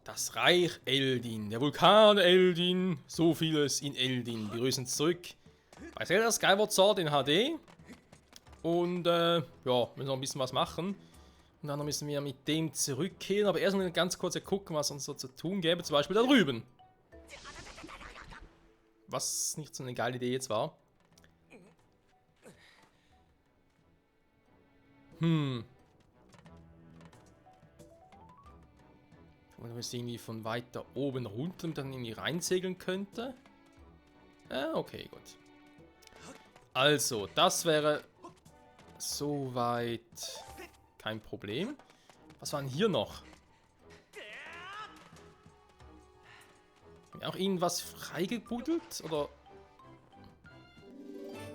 Das Reich Eldin, der Vulkan Eldin, so vieles in Eldin. Wir grüßen zurück bei Zelda Skyward Sword in HD. Und ja, müssen noch ein bisschen was machen. Und dann müssen wir mit dem zurückkehren. Aber erstmal ganz kurz gucken, was uns so zu tun gäbe. Zum Beispiel da drüben. Was nicht so eine geile Idee jetzt war. Wenn man das irgendwie von weiter oben runter und dann irgendwie reinsegeln könnte. Okay, gut. Also, das wäre soweit kein Problem. Was war denn hier noch? Auch irgendwas freigebuddelt? Oder?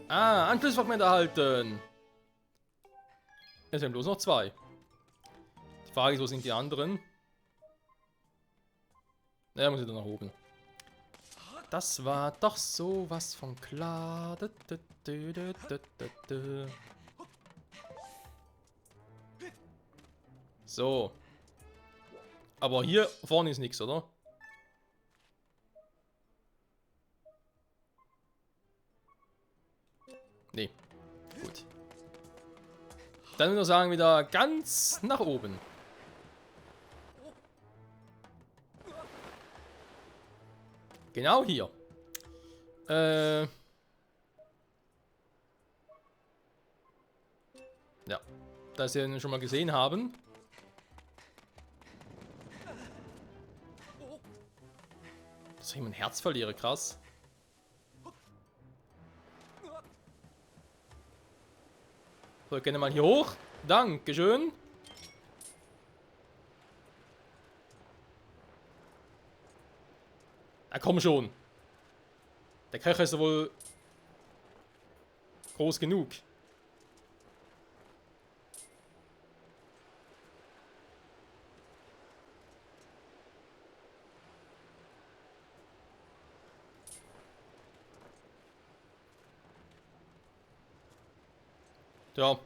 Ah, Anschlussfragment erhalten! Es sind bloß noch 2. Die Frage ist, wo sind die anderen? Ja, muss ich dann nach oben. Das war doch sowas von klar. So. Aber hier vorne ist nichts, oder? Nee. Gut. Dann würde ich sagen, wieder ganz nach oben. Genau hier. Ja. Das wir schon mal gesehen haben. Dass ich mein Herz verliere, krass. So, gerne mal hier hoch. Dankeschön. Na komm schon. Der Köcher ist ja wohl groß genug. Ja.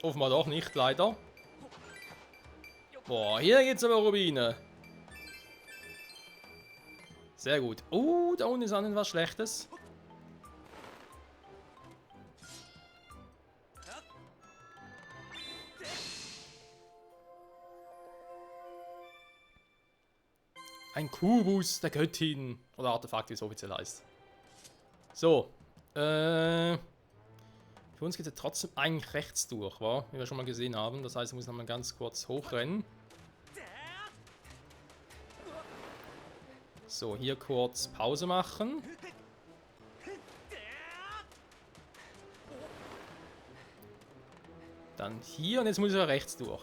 Offenbar doch nicht, leider. Boah, hier geht's aber Rubine. Sehr gut. Oh, da unten ist an was Schlechtes. Ein Kubus der Göttin. Oder Artefakt, wie es offiziell heißt. So. Für uns geht es trotzdem eigentlich rechts durch, wa? Wie wir schon mal gesehen haben. Das heißt, ich muss nochmal ganz kurz hochrennen. So, hier kurz Pause machen. Dann hier und jetzt muss ich ja rechts durch.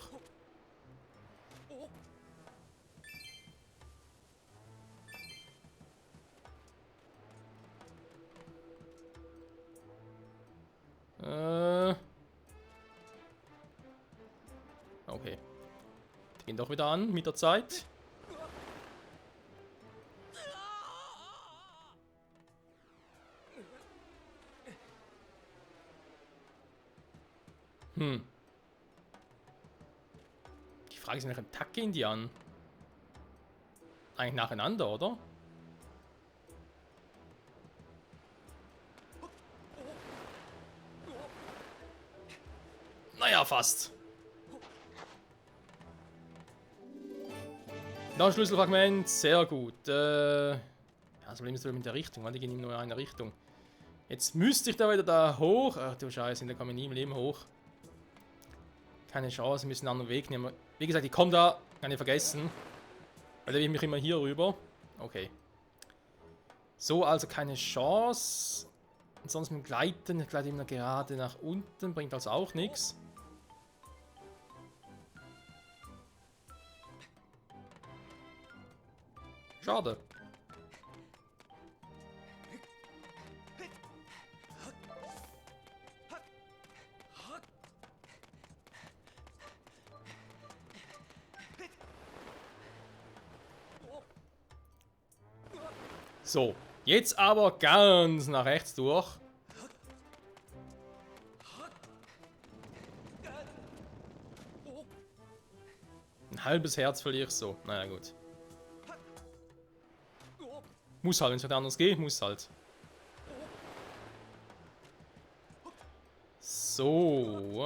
Okay. Die gehen doch wieder an mit der Zeit. Die Frage ist, welchen Takt gehen die an? Eigentlich nacheinander, oder? Naja, fast. Noch Schlüsselfragment, sehr gut. Das Problem ist mit der Richtung, weil die gehen nur in eine Richtung. Jetzt müsste ich da wieder da hoch. Ach du Scheiße, da komme ich nie im Leben hoch. Keine Chance, wir müssen einen anderen Weg nehmen. Wie gesagt, ich komme da, kann ich vergessen. Weil da will ich mich immer hier rüber. Okay. So, also keine Chance. Ansonsten mit Gleiten, ich gleite immer gerade nach unten, bringt also auch nichts. Schade. So, jetzt aber ganz nach rechts durch. Ein halbes Herz verliere ich so. Naja, gut. Muss halt, wenn es nicht anders geht, muss halt. So,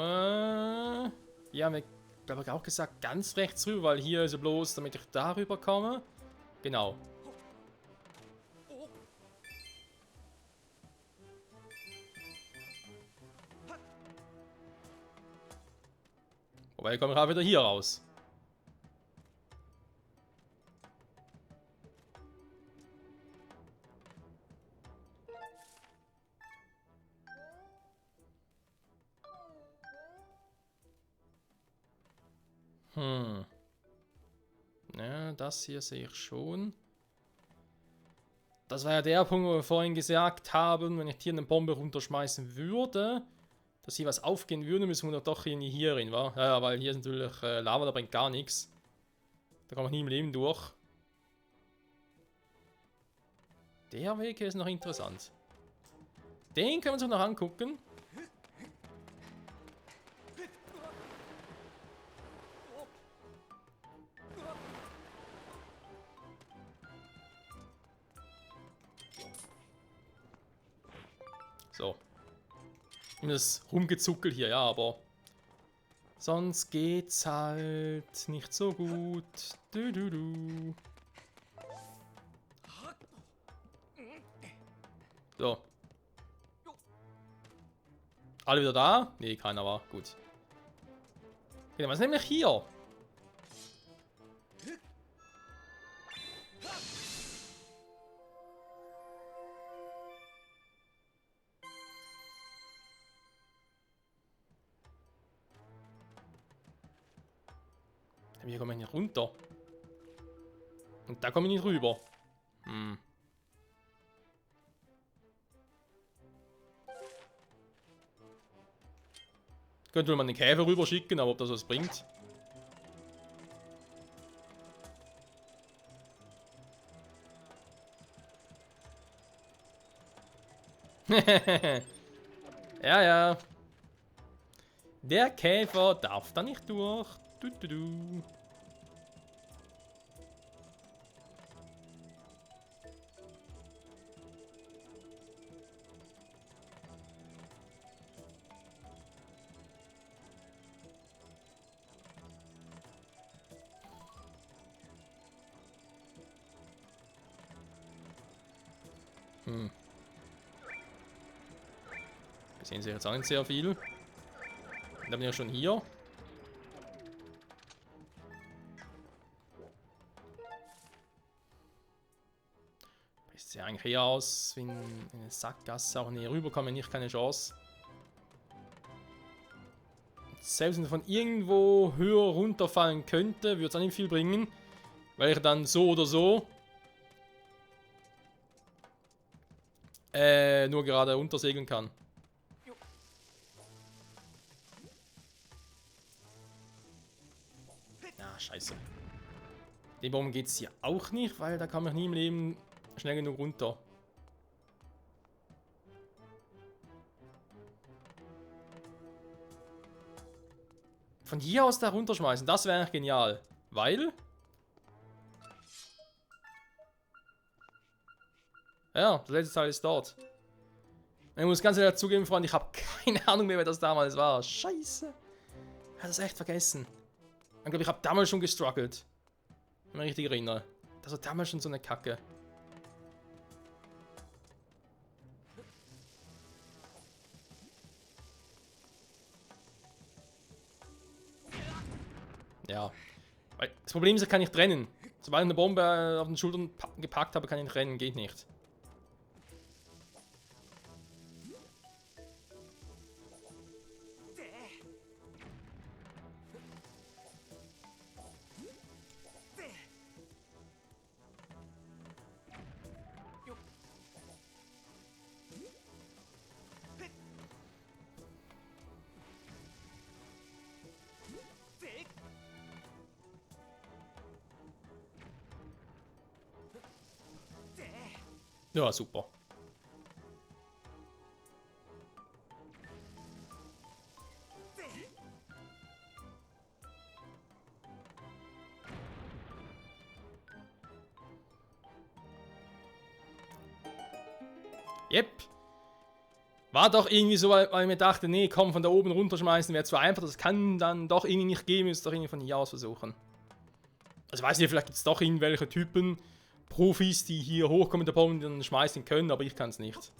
hier haben wir, glaube ich, auch gesagt, ganz rechts rüber, weil hier ist ja bloß, damit ich darüber komme. Genau. Wobei, komme ich auch wieder hier raus. Ja, das hier sehe ich schon. Das war ja der Punkt, wo wir vorhin gesagt haben, wenn ich hier eine Bombe runterschmeißen würde, dass hier was aufgehen würde, müssen wir doch irgendwie hier rein, wa? Ja, weil hier ist natürlich Lava, da bringt gar nichts. Da kann man nie im Leben durch. Der Weg hier ist noch interessant. Den können wir uns auch noch angucken. So. Und das Rumgezuckel hier, ja, aber sonst geht's halt nicht so gut. So. Alle wieder da? Nee, keiner war. Gut. Genau, was ist nämlich hier? Hier kommen wir nicht runter. Und da komme ich nicht rüber. Hm. Könnte man den Käfer rüber schicken, aber ob das was bringt. Ja, ja. Der Käfer darf da nicht durch. Du. Wir sehen sie jetzt auch nicht sehr viel. Und dann bin ich ja schon hier. Sieht ja eigentlich eher aus wie eine Sackgasse. Auch näher rüber kommen nicht, keine Chance. Selbst wenn er von irgendwo höher runterfallen könnte, würde es auch nicht viel bringen. Weil ich dann so oder so nur gerade runtersegeln kann. Ja, scheiße. Den Baum geht es hier auch nicht, weil da kann man nie im Leben schnell genug runter. Von hier aus da runterschmeißen, das wäre eigentlich genial. Weil... Ja, das letzte Teil ist dort. Ich muss ganz ehrlich zugeben, Freunde, ich habe keine Ahnung mehr, wer das damals war. Scheiße. Ich habe das echt vergessen. Ich glaube, ich habe damals schon gestruggelt. Wenn ich mich richtig erinnere. Das war damals schon so eine Kacke. Ja. Weil das Problem ist, ich kann nicht trennen. Sobald ich eine Bombe auf den Schultern gepackt habe, kann ich nicht rennen. Geht nicht. Ja, super. Yep. War doch irgendwie so, weil ich mir dachte, nee, komm, von da oben runterschmeißen wäre zu einfach. Das kann dann doch irgendwie nicht gehen. Wir müssen doch irgendwie von hier aus versuchen. Also weiß nicht, vielleicht gibt es doch irgendwelche Typen, Profis, die hier hochkommen mit der Bombe und dann schmeißen können, aber ich kann es nicht.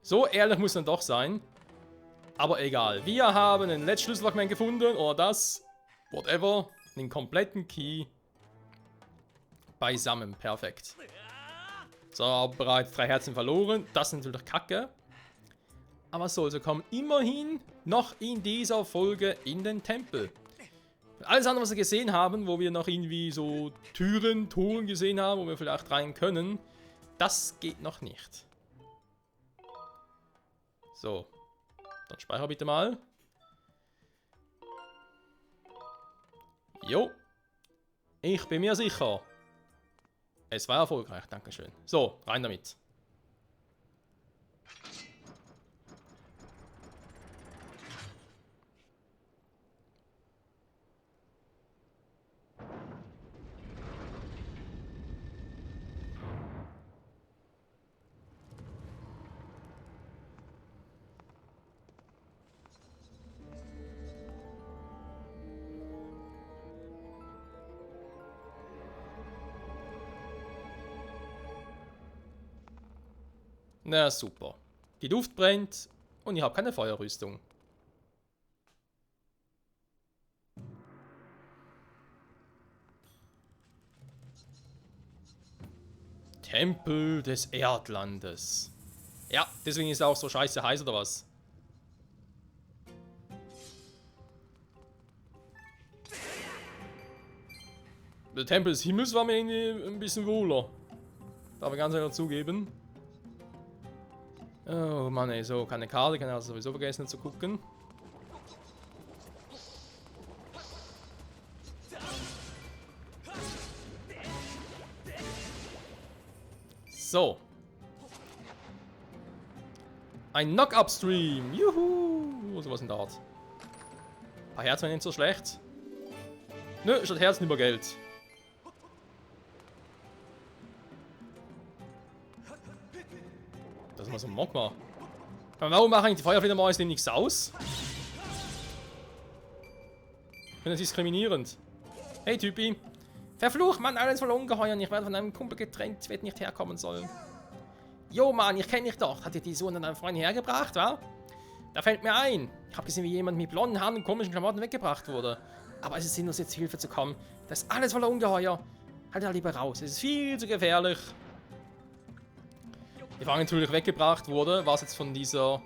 So ehrlich muss man doch sein. Aber egal. Wir haben ein letztes Schlüsselfragment gefunden. Oder das. Whatever. Den kompletten Key. Beisammen. Perfekt. So, bereits 3 Herzen verloren. Das ist natürlich kacke. Aber so, also kommen immerhin noch in dieser Folge in den Tempel. Alles andere, was wir gesehen haben, wo wir noch irgendwie so Türen, Toren gesehen haben, wo wir vielleicht rein können, das geht noch nicht. So. Dann speicher bitte mal. Jo. Ich bin mir sicher. Es war erfolgreich, dankeschön. So, rein damit. Na super. Die Luft brennt und ich habe keine Feuerrüstung. Tempel des Erdlandes. Ja, deswegen ist er auch so scheiße heiß oder was? Der Tempel des Himmels war mir irgendwie ein bisschen wohler. Darf ich ganz ehrlich zugeben. Oh Mann, ey, so keine Karte, kann ich also sowieso vergessen zu gucken. So. Ein Knock-Up-Stream. Juhu. Sowas in der Art. Ein paar Herzen wären nicht so schlecht. Nö, statt Herzen über Geld. Das ist mal so ein Mogma. Warum machen eigentlich die Feuerfledermäuse nichts aus? Ich finde das diskriminierend. Hey Typi. Verflucht Mann, alles voll Ungeheuer. Ich werde von einem Kumpel getrennt, wird nicht herkommen sollen. Jo Mann, ich kenne dich doch. Hat dir die Sohn an deinem Freund hergebracht, wa? Da fällt mir ein. Ich habe gesehen, wie jemand mit blonden Haaren und komischen Klamotten weggebracht wurde. Aber es ist sinnlos, jetzt Hilfe zu kommen. Das ist alles voller Ungeheuer. Halt da lieber raus. Es ist viel zu gefährlich. Die Frage natürlich weggebracht wurde, war es jetzt von dieser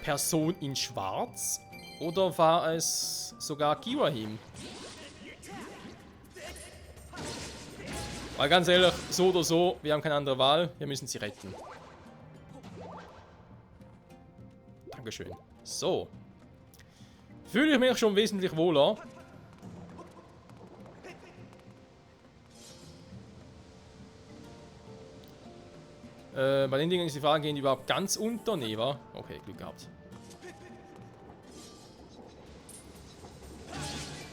Person in Schwarz? Oder war es sogar Girahim? Weil ganz ehrlich, so oder so, wir haben keine andere Wahl. Wir müssen sie retten. Dankeschön. So. Fühle ich mich schon wesentlich wohler. Bei den Dingen ist die Frage, gehen die überhaupt ganz unter? Nee, wa? Okay, Glück gehabt.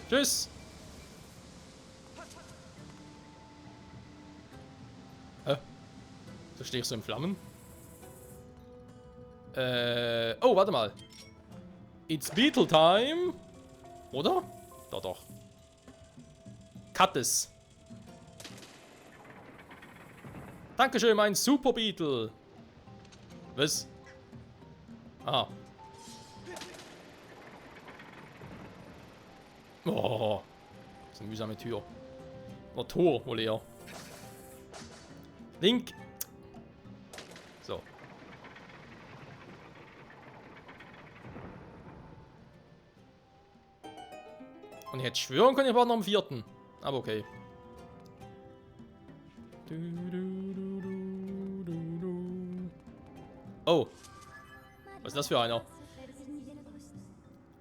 Tschüss! Da stehe ich so in Flammen. Oh, warte mal. It's Beetle Time. Oder? Doch, doch. Cut es. Dankeschön, mein Super Beetle. Was? Ah. Oh. Das ist eine mühsame Tür. Oder Tor, wohl eher. Link. So. Und ich hätte schwören können, ich war noch am 4. Aber okay. Oh. Was ist das für einer?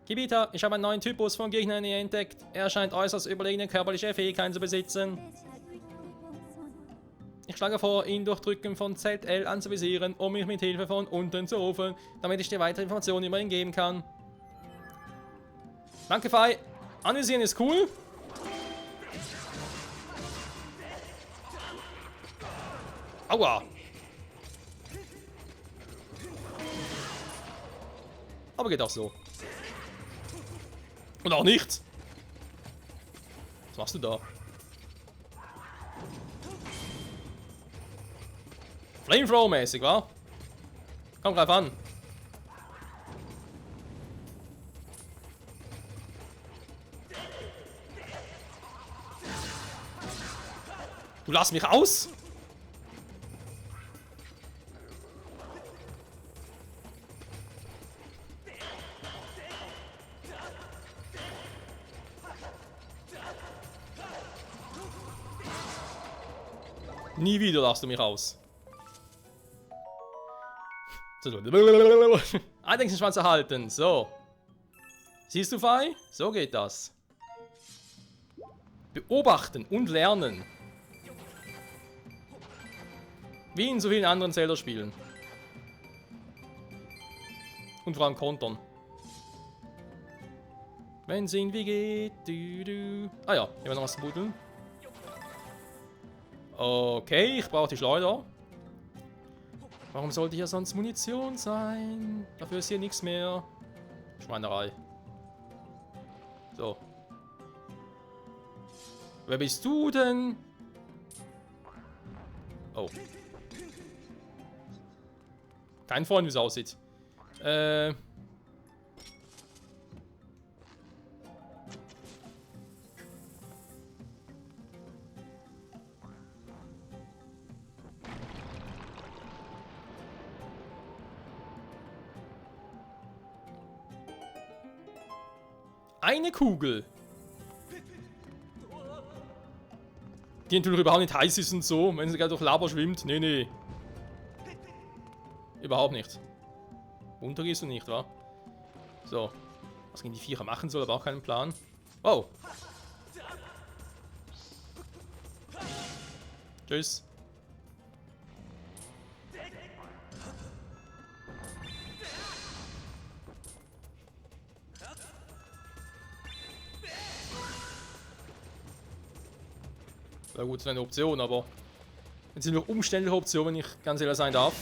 Kibita, ich habe einen neuen Typus von Gegnern entdeckt. Er scheint äußerst überlegene körperliche Fähigkeiten zu besitzen. Ich schlage vor, ihn durch Drücken von ZL anzuvisieren, um mich mit Hilfe von unten zu rufen, damit ich dir weitere Informationen über ihn geben kann. Danke, Fei. Anvisieren ist cool. Aua! Aber geht auch so. Und auch nicht. Was machst du da? Flamethrower-mäßig, wa? Komm, greif an. Du lass mich aus! Nie wieder darfst du mich aus. Eidechsenschwanz erhalten. So. Siehst du, Fei? So geht das. Beobachten und lernen. Wie in so vielen anderen Zelda-Spielen. Und vor allem kontern. Wenn es irgendwie geht. Ah ja, hier war noch was zu buddeln. Okay, ich brauche die Schleuder. Warum sollte hier sonst Munition sein? Dafür ist hier nichts mehr. Schweinerei. So. Wer bist du denn? Oh. Kein Freund, wie es aussieht. Eine Kugel. Die natürlich überhaupt nicht heiß ist und so, wenn sie gerade durch Lava schwimmt. Nee, nee. Überhaupt nicht. Runter gehst du nicht, wa? So. Was gegen die Viecher machen soll, aber auch keinen Plan. Oh. Tschüss. Na gut, das wäre eine Option, aber jetzt sind noch umständliche Optionen, wenn ich ganz ehrlich sein darf.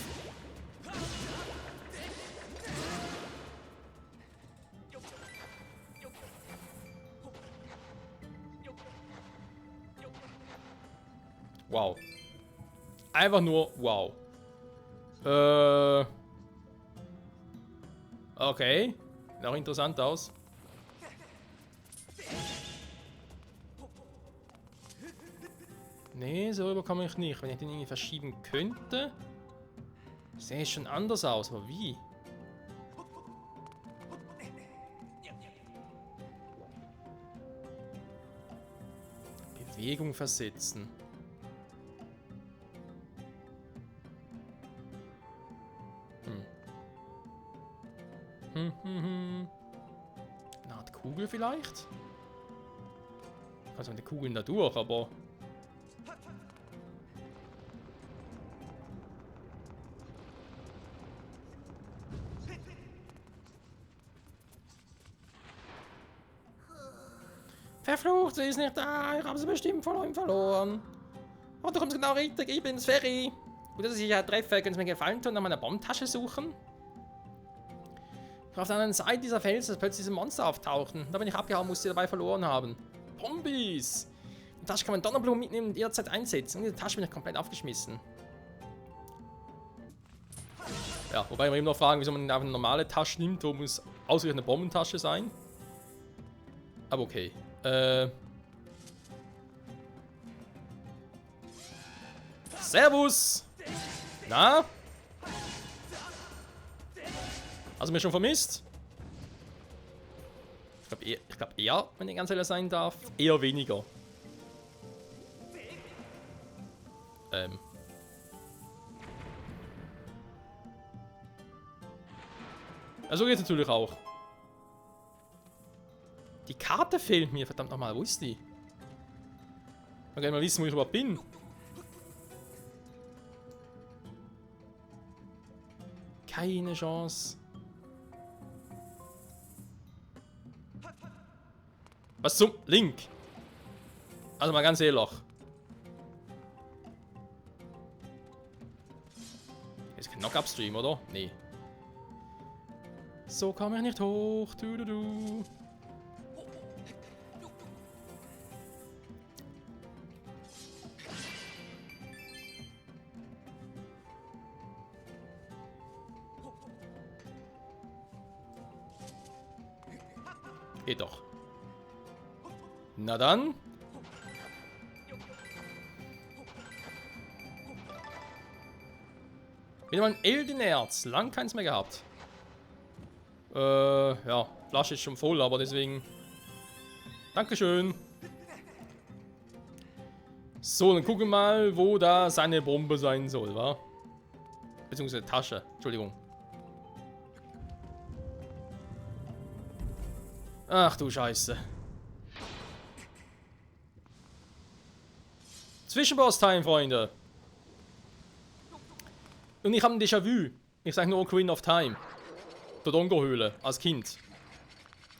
Wow. Einfach nur wow. Okay. Sieht auch interessant aus. Nee, so rüber komme ich nicht. Wenn ich den irgendwie verschieben könnte. Sähe es schon anders aus, aber wie? Bewegung versetzen. Eine Art Kugel vielleicht? Also eine Kugel da durch, aber... Verflucht, sie ist nicht da. Ich habe sie bestimmt von euch verloren. Oh, du kommst genau richtig. Ich bin's, Ferry. Gut, dass ich dich ja treffe. Können Sie mir gefallen tun und nach meiner Bombentasche suchen? Auf der anderen Seite dieser Felsen ist plötzlich diese Monster auftauchten. Da bin ich abgehauen, musste sie dabei verloren haben. Bombis! In die Tasche kann man Donnerblumen mitnehmen und jederzeit einsetzen. Und in die Tasche bin ich komplett aufgeschmissen. Ja, wobei wir eben noch fragen, wieso man einfach eine normale Tasche nimmt. Wo muss ausgerechnet eine Bombentasche sein? Aber okay. Servus! Na? Hast du mich schon vermisst? Ich glaube eher, wenn ich ganz ehrlich sein darf, eher weniger. Also geht's natürlich auch. Die Karte fehlt mir, verdammt nochmal, wo ist die? Ich will gerne mal wissen, wo ich überhaupt bin. Keine Chance. Was zum Link? Also mal ganz ehrlich. Knock-Up-Stream, oder? Nee. So komme ich nicht hoch. Du, du, du. Geht doch. Na dann. Wieder mal ein Eldenerz. Lang keins mehr gehabt. Ja. Flasche ist schon voll, aber deswegen... Dankeschön. So, dann gucken wir mal, wo da seine Bombe sein soll, wa? Beziehungsweise Tasche. Entschuldigung. Ach du Scheiße. Zwischenboss-Time, Freunde. Und ich habe ein Déjà-vu. Ich sage nur Ocarina of Time. Dodongo-Höhle, als Kind.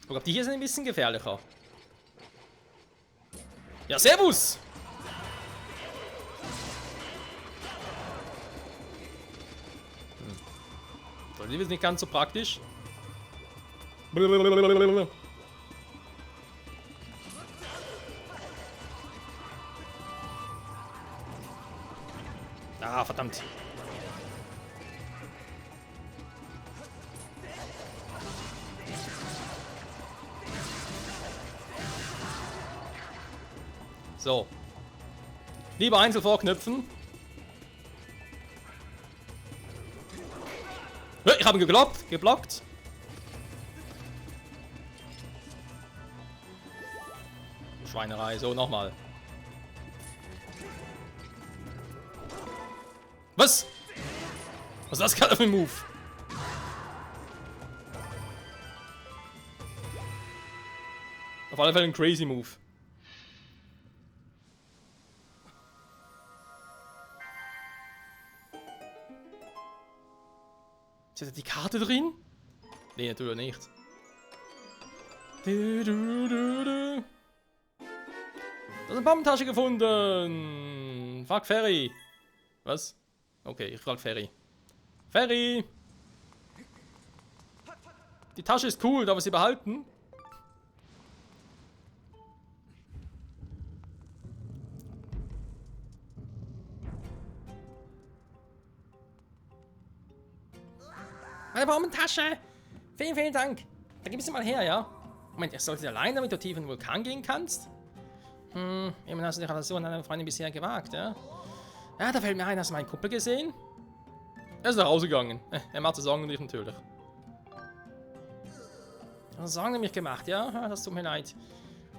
Ich glaube, die hier sind ein bisschen gefährlicher. Ja, servus! So, die ist nicht ganz so praktisch. Ah, verdammt. So. Lieber einzeln vorknüpfen. Ich habe ihn geblockt. Schweinerei, so nochmal. Was? Was ist das gerade für ein Move? Auf alle Fälle ein crazy Move. Ist da die Karte drin? Nee, natürlich nicht. Da ist eine Bombentasche gefunden. Fuck Ferry. Was? Okay, ich frag Ferry. Ferry! Die Tasche ist cool, darf ich sie behalten? Meine Bombentasche! Vielen, vielen Dank. Da gib sie mal her, ja? Moment, ich sollte allein, damit du tief in den Vulkan gehen kannst? Immerhin hast du die Relation an deine Freundin bisher gewagt, ja? Ja, da fällt mir ein, hast du meinen Kumpel gesehen? Er ist nach Hause gegangen. Er macht Sorgen um dich natürlich. Sorgen um mich gemacht, ja? Das tut mir leid.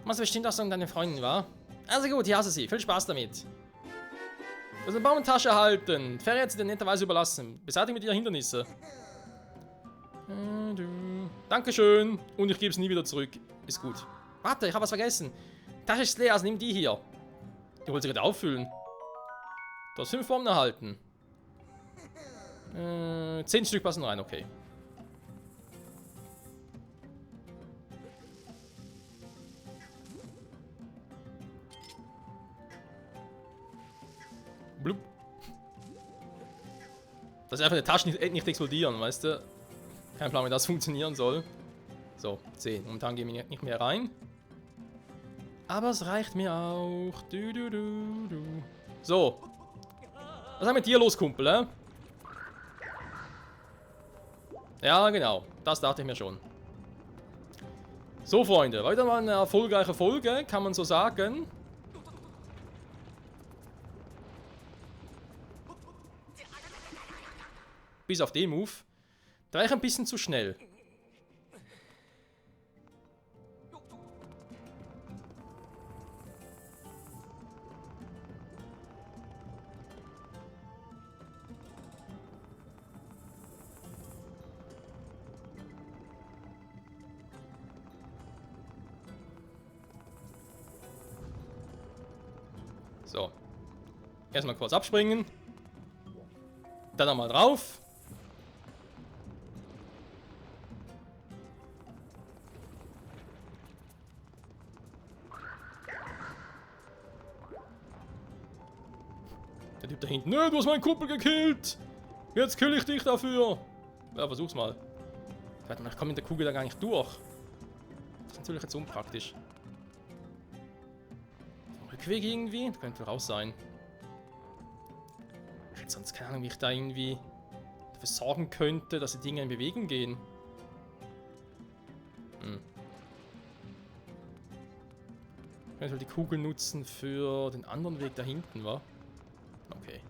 Was bestimmt auch so um deine Freundin, war? Also gut, hier hast du sie. Viel Spaß damit. Du hast eine Bombentasche erhalten. Ferry hat sie dir netterweise überlassen. Beseitige mit ihr Hindernisse. Dankeschön. Und ich gebe es nie wieder zurück. Ist gut. Warte, ich habe was vergessen. Die Tasche ist leer, also nimm die hier. Die wollte sie gerade auffüllen. Du hast 5 Bomben erhalten. 10 Stück passen rein, okay. Blub. Dass einfach die Taschen nicht explodieren, weißt du? Kein Plan, wie das funktionieren soll. So, 10. Momentan gehen wir nicht mehr rein. Aber es reicht mir auch. So. Was ist mit dir los, Kumpel, eh? Ja, genau. Das dachte ich mir schon. So, Freunde. Weiter mal eine erfolgreiche Folge, kann man so sagen. Bis auf den Move. Da war ich ein bisschen zu schnell. So. Erstmal kurz abspringen. Dann nochmal drauf. Der Typ da hinten. Nö, du hast meinen Kumpel gekillt. Jetzt kill ich dich dafür. Ja, versuch's mal. Warte mal, ich komme mit der Kugel da gar nicht durch. Das ist natürlich jetzt unpraktisch. Rückweg irgendwie? Das könnte raus sein. Ich hätte sonst keine Ahnung, wie ich da irgendwie dafür sorgen könnte, dass die Dinge in Bewegung gehen. Ich könnte die Kugel nutzen für den anderen Weg da hinten, wa? Okay.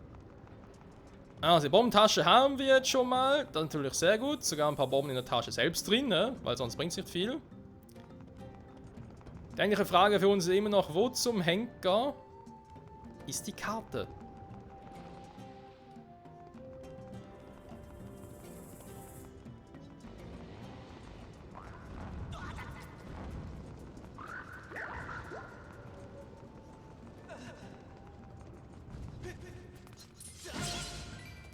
Also, die Bombentasche haben wir jetzt schon mal. Das ist natürlich sehr gut. Sogar ein paar Bomben in der Tasche selbst drin, ne? Weil sonst bringt es nicht viel. Die eigentliche Frage für uns ist immer noch, wo zum Henker ist die Karte?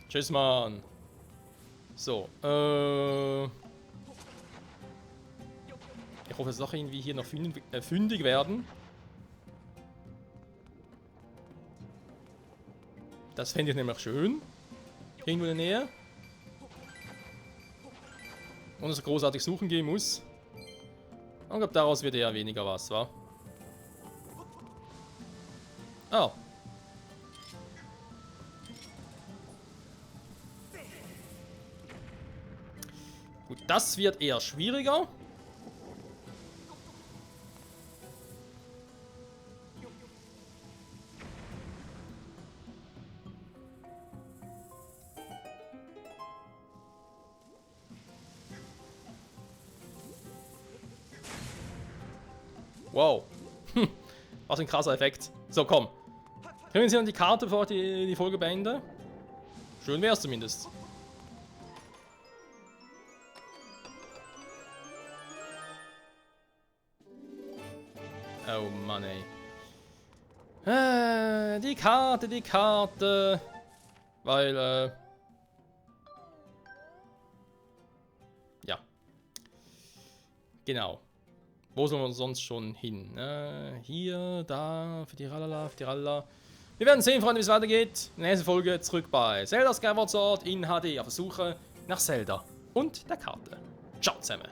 Tschüss, Mann. So, ich hoffe, dass doch irgendwie hier noch fündig werden. Das fände ich nämlich schön. Irgendwo in der Nähe. Und es großartig suchen gehen muss. Und ich glaube, daraus wird eher weniger was, wa? Oh. Gut, das wird eher schwieriger. Wow. Was ein krasser Effekt. So, komm. Kriegen wir jetzt hier noch die Karte, bevor ich die Folge beende? Schön wär's zumindest. Oh Mann, ey. Die Karte. Weil, ja. Genau. Wo sollen wir sonst schon hin? Hier, da, für die Rallala, für die Rallala. Wir werden sehen, Freunde, wie es weitergeht. In der nächsten Folge zurück bei Zelda Skyward Sword in HD auf der Suche nach Zelda und der Karte. Ciao zusammen.